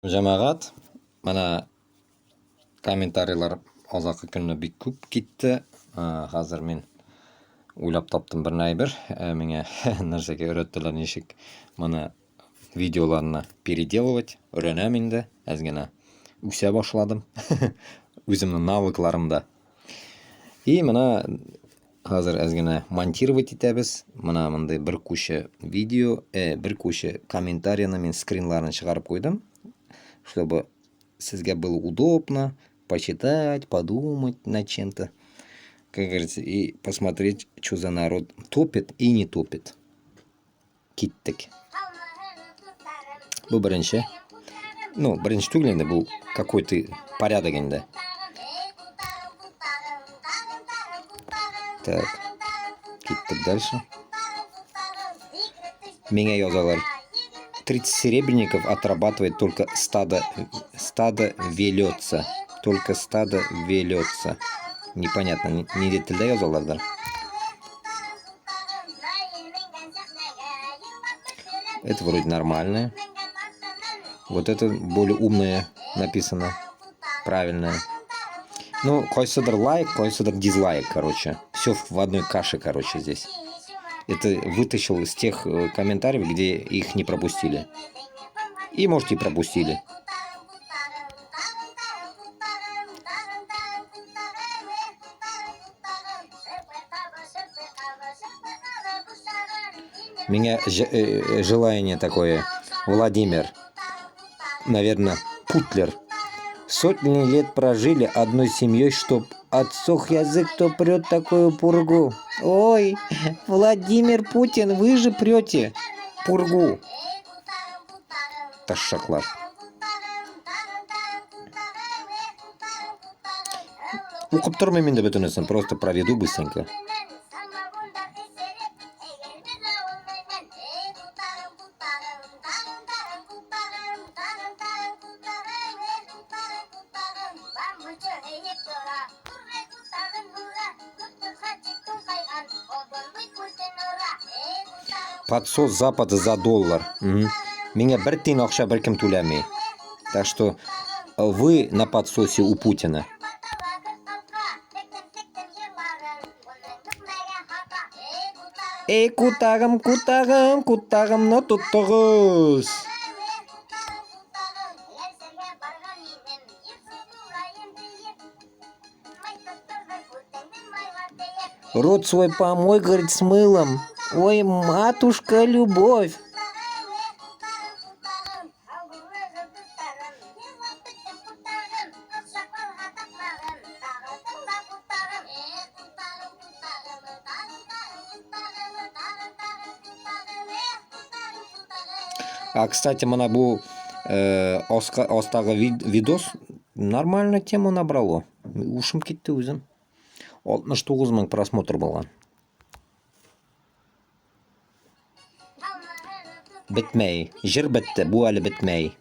Жамағат, мына комментарийлар азақы күніне бик көп кетті. Қазір мен ойлап таптым бір найбір. Меңе нәрсеге үйреттілер нешік мына видеоларына переделывать. Үйренем енді. Әзгені үсе башладым. Өзімнің навыкларымда. И мына қазір әзгені монтировать етеміз. Мына мындай бір көші видео, бір көші комментарияны мен скринларын шығарып қойдым. Чтобы сізге было удобно почитать, подумать над чем-то, как говорится, и посмотреть, что за народ топит и не топит. Киттік. Бұл бірінші. Ну, бірінші түгіл енді, бұл какой-то порядок енді. Так, киттік дальше. Менге язалар. 30 серебряников отрабатывает только стадо велется. Только стадо велется. Непонятно, не детальда язаларда. Это вроде нормальное. Вот это более умное написано. Правильное. Ну, кой-содер лайк, кой-содер дизлайк, короче. Все в одной каше, короче, здесь. Это вытащил из тех комментариев, где их не пропустили. И, может, и пропустили. У меня желание такое. Владимир. Наверное, Путлер. Сотни лет прожили одной семьей, чтоб отсох язык, кто прет такую пургу. Ой, Владимир Путин, вы же прете пургу. Ташаклар. Укып тұрмайым енді бүтінісін, просто проведу быстренько. Подсос Запада за доллар. Меня бір тиын ақша бір кім төлемей. Так что вы на подсосе у Путина. Эй, кутағым, кутағым, кутағымны тұттығыз. Рот свой помой, говорит, с мылом. Ой, матушка, любовь. А, кстати, мана бұл остағы видос нормально тему набрало. Ушым кетті өзім. 69 мың просмотр болған. Бітмей. Жыр бітті, бұл әлі бітмей.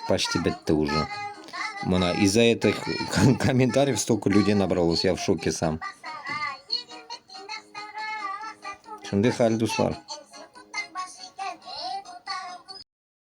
Почти бітті уже. Мана, из-за этих комментариев столько людей набралось, я в шоке сам. Шынды хал, дуслар.